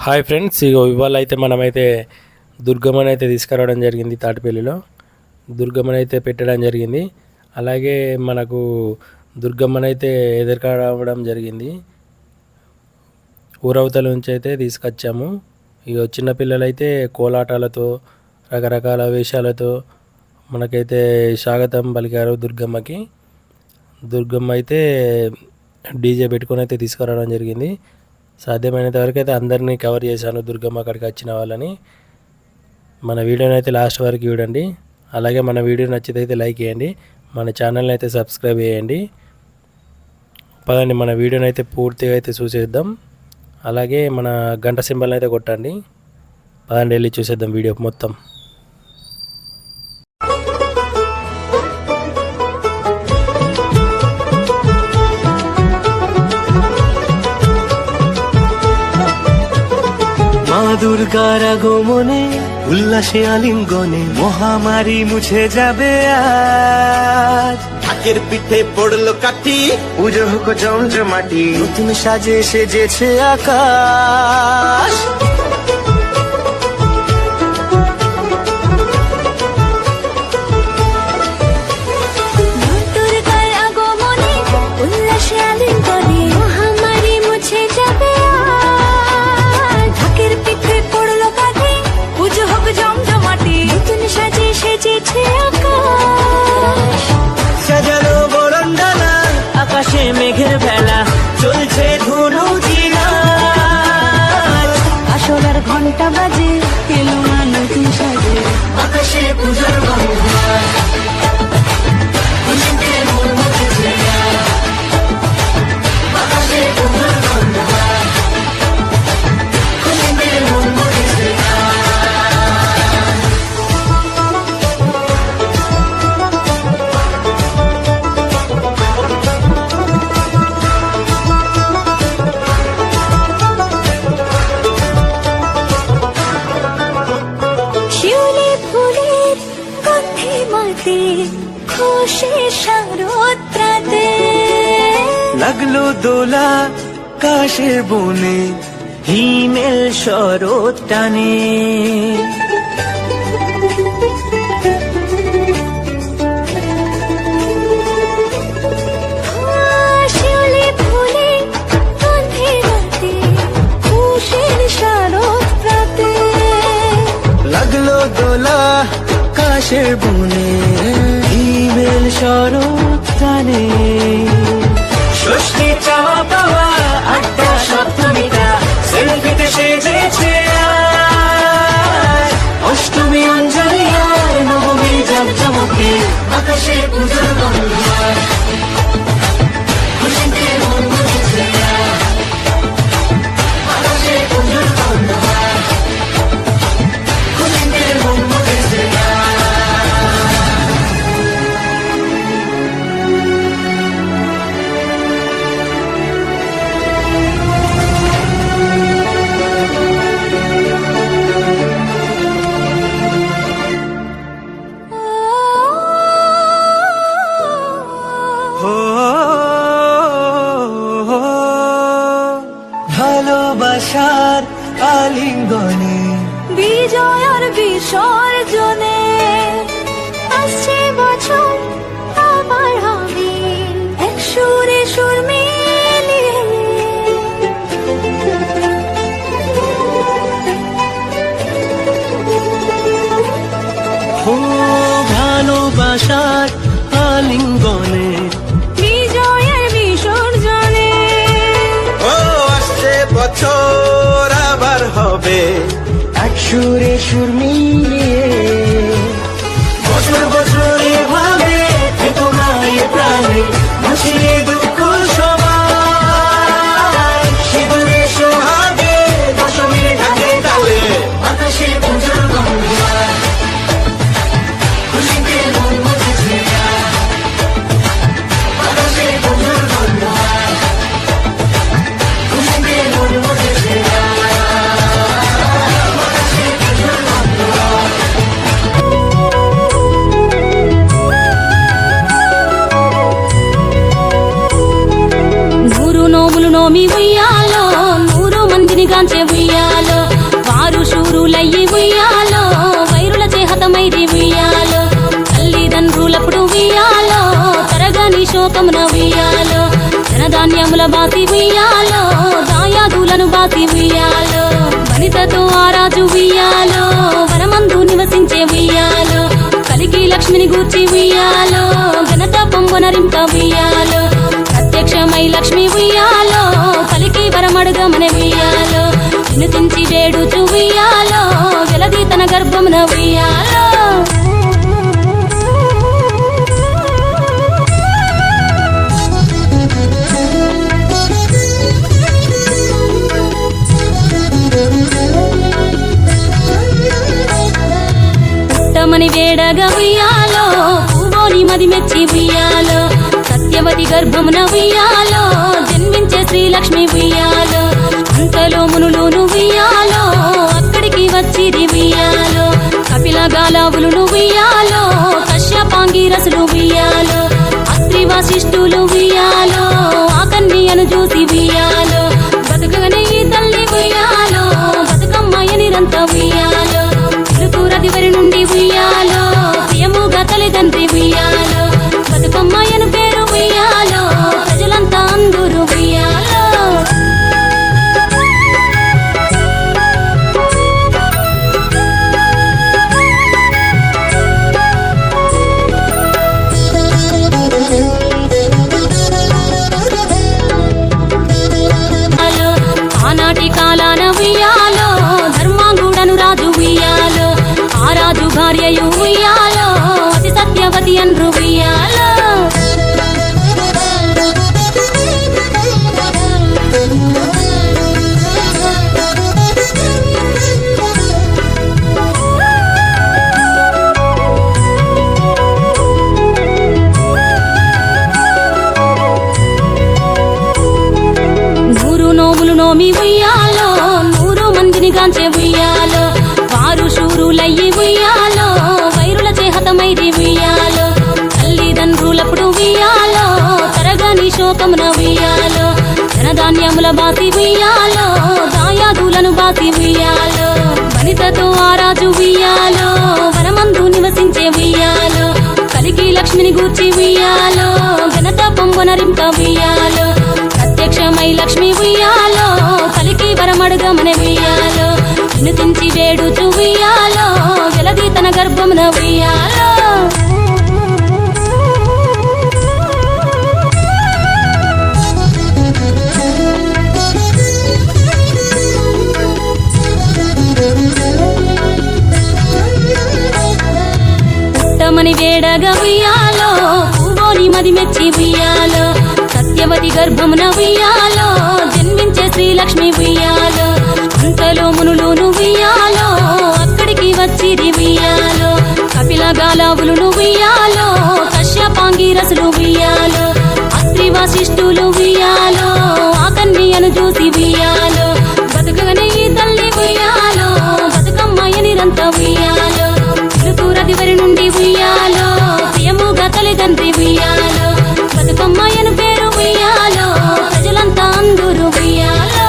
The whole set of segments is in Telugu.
హాయ్ ఫ్రెండ్స్, ఇవాళ అయితే మనమైతే దుర్గమ్మని అయితే తీసుకురావడం జరిగింది. తాటిపల్లిలో దుర్గమ్మని అయితే పెట్టడం జరిగింది. అలాగే మనకు దుర్గమ్మని అయితే ఎదుర్కోవడం జరిగింది. ఊరవతల నుంచి అయితే తీసుకొచ్చాము. చిన్నపిల్లలు అయితే కోలాటాలతో రకరకాల వేషాలతో మనకైతే స్వాగతం పలికారు దుర్గమ్మకి. దుర్గమ్మ అయితే డీజే పెట్టుకొని అయితే తీసుకురావడం జరిగింది. సాధ్యమైనంత వరకు అయితే అందరినీ కవర్ చేశాను దుర్గమ్మ అక్కడికి వచ్చిన వాళ్ళని. మన వీడియోని అయితే లాస్ట్ వరకు చూడండి. అలాగే మన వీడియో నచ్చితే అయితే లైక్ చేయండి, మన ఛానల్ని అయితే సబ్స్క్రైబ్ చేయండి. పదండి మన వీడియోని అయితే పూర్తిగా అయితే చూసేద్దాం. అలాగే మన గంట సింబల్ని అయితే కొట్టండి. పదండి వెళ్ళి చూసేద్దాం వీడియో మొత్తం. দুর্গার আগমনে উল্লাসে আলিঙ্গনে মহামারী মুছে যাবে আজ। ঢাকের পিঠে পড়লো কাঠি, পুজো হোক জমজমাটি, নতুন সাজে সেজেছে আকাশ। মেঘের বেলা চলছে ধনু জিনা, আসরের ঘন্টা বাজে এলো না নতুন সাজে, আকাশে পূজার লাগলো দোলা কাশের বনে, হিমেল শরৎ টানে। লাগলো দোলা কাশের বনে, হিমেল শরৎ টানে। ষষ্ঠী চাওয়া পাওয়া আড্ডা সপ্তমীটা সেলফিতে সেজেছে, অষ্টমী অঞ্জলি আর নবমী জাঁকজমকে আকাশে পুজোর গন্ধ। খুশিতে মন মুছেছে আকাশে পুজোর গন্ধ, খুশিতে মন মুছেছে। ভালোবাসার আলিঙ্গনে বিজয় আর বিসর্জনে আসছে বছর আবার হবে এক সুরে সুর মিলিয়ে। ভালোবাসার আলিঙ্গনে বিজয় আর বিসর্জনে বছর আবার হবে এক সুরে সুর মিলিয়ে। বছর বছর এভাবে তোমায় প্রাণে মুছিয়ে দুঃখ সবাই, সিঁদুরে সোহাগে দশমীর ঢাকে তালে আকাশে পুজোর গন্ধ, খুশিতে মন মুছেছে আকাশে পুজোর গন্ধ, খুশিতে মন মুছেছে। నోములు నోమి ఉయ్యాలో 3 మందిని గాంచే ఉయ్యాలో, శూరులయ్యి ఉయ్యాలో వైరుల చేహతమైరి ఉయ్యాలో తల్లిదండ్రులప్పుడు ఉయ్యాలో తరగని శోకమున ఉయ్యాలో ధనధాన్యముల బాసి ఉయ్యాలో దాయాదులను బాసి ఉయ్యాలో వనితతో ఆరాజు ఉయ్యాలో వనమందు నివసించే ఉయ్యాలో కలికి లక్ష్మిని గూర్చి ఉయ్యాలో ఘనత పొంగునరింప ఉయ్యాలో ప్రత్యక్షమై లక్ష్మి ఉయ్యాలో కలికి వరమడుగమని ఉయ్యాలో వినుతించి వేడుచు ఉయ్యాలో వెలది తన గర్భమున ఉయ్యాలో పుట్టమని వేడగా ఉయ్యాలో పూవోని మది మెచ్చి ఉయ్యాలో సత్యవతి గర్భమున ఉయ్యాలో జన్మించే శ్రీలక్ష్మి ఉయ్యాలో అంతలో మునులును ఉయ్యాలో అక్కడికి వచ్చిరి ఉయ్యాలో కపిల గాలావులు ఉయ్యాలో కశ్యపాంగిరసులు ఉయ్యాలో అత్రి వశిష్ఠులు ఉయ్యాలో ఆ కన్యను చూసి ఉయ్యాలో బతుకగనే ఈ తల్లి ఉయ్యాలో బతుకమ్మయ నిరంత ఉయ్యాలో రతివరి నుండి ఉయ్యాలో ప్రియముగా తల్లిదండ్రి ఉయ్యాలో బతుకమ్మయను పేరు ఉయ్యాలో ప్రజలంతా అందరూ ఉయ్యాలో ఆనాటి కాలాన ఉయ్యాలో ధర్మాంగుడను రాజు ఉయ్యాలో ఆ రాజు భార్యయు ఉయ్యాలో అతి సత్యవతి అన్రు ఉయ్యాలో నూరు నోములు నోమి ఉయ్యాలో 100 మందిని గాంచే ఉయ్యాలో వారు శూరులయ్యి ఉయ్యాలో వైరుల చేహతమైరి ఉయ్యాలో తల్లిదండ్రులప్పుడు ఉయ్యాలో తరగని శోకమున ఉయ్యాలో ధనధాన్యముల బాసి ఉయ్యాలో దాయాదులను బాసి ఉయ్యాలో వనితతో ఆరాజు ఉయ్యాలో వనమందు నివసించే ఉయ్యాలో కలికి లక్ష్మిని గూర్చి ఉయ్యాలో ఘనత పొంగునరింప ఉయ్యాలో ప్రత్యక్షమై లక్ష్మి ఉయ్యాలో కలికి వరమడుగమని ఉయ్యాలో వినుతించి వేడుచు ఉయ్యాలో వెలది తన గర్భమున ఉయ్యాలో పుట్టమని వేడగా ఉయ్యాలో పూవోని మది మెచ్చి ఉయ్యాలో సత్యవతి గర్భమున ఉయ్యాలో జన్మించే శ్రీలక్ష్మి ఉయ్యాలో అంతలో మునులును ఉయ్యాలో అక్కడికి వచ్చిరి ఉయ్యాలో కపిల గాలావులు ఉయ్యాలో కశ్యపాంగిరసులు ఉయ్యాలో అత్రి వశిష్ఠులు ఉయ్యాలో ఆ కన్యను చూసి ఉయ్యాలో బతుకగనే ఈ తల్లి ఉయ్యాలో బతుకమ్మయ నిరంత ఉయ్యాలో రతివరి నుండి ఉయ్యాలో ప్రియముగా తల్లిదండ్రి ఉయ్యాలో బతుకమ్మయను పేరు ఉయ్యాలో ప్రజలంతా అందరూ ఉయ్యాలో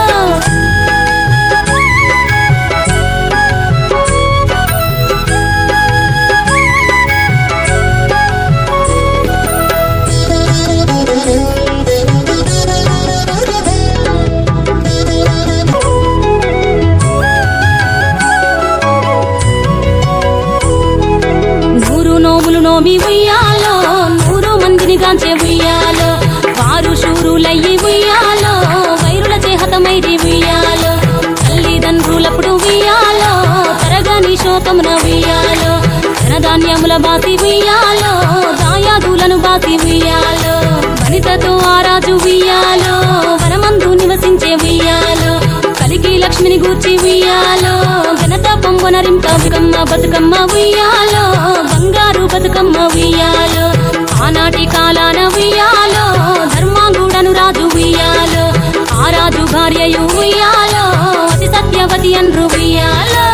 నోములు నోమి ఉయ్యాలో 100 మందిని గాంచే ఉయ్యాలో వారు శూరులయ్యి ఉయ్యాలో వైరుల చేహతమైరి ఉయ్యాలో తల్లిదండ్రులప్పుడు ఉయ్యాలో తరగని శోకమున ఉయ్యాలో ధనధాన్యముల బాసి ఉయ్యాలో దాయాదులను బాసి ఉయ్యాలో వనితతో ఆరాజు ఉయ్యాలో వనమందు నివసించే ఉయ్యాలో కలికి లక్ష్మిని గూర్చి ఉయ్యాలో ఘనత పొంగునరింప బతుకమ్మ ఉయ్యాలో బంగారు బతుకమ్మ ఉయ్యాలో ఆనాటి కాలాన ఉయ్యాలో ధర్మాంగుడను రాజు ఉయ్యాలో ఆ రాజు భార్యయు ఉయ్యాలో అతి సత్యవతి అన్రు ఉయ్యాలో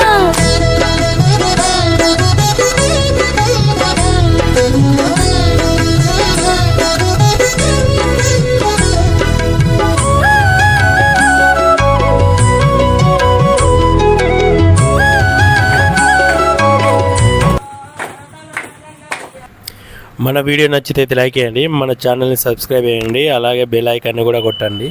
మన వీడియో నచ్చితే లైక్ చేయండి, మన ఛానల్ని సబ్స్క్రైబ్ చేయండి, అలాగే బెల్ ఐకాన్ని కూడా కొట్టండి.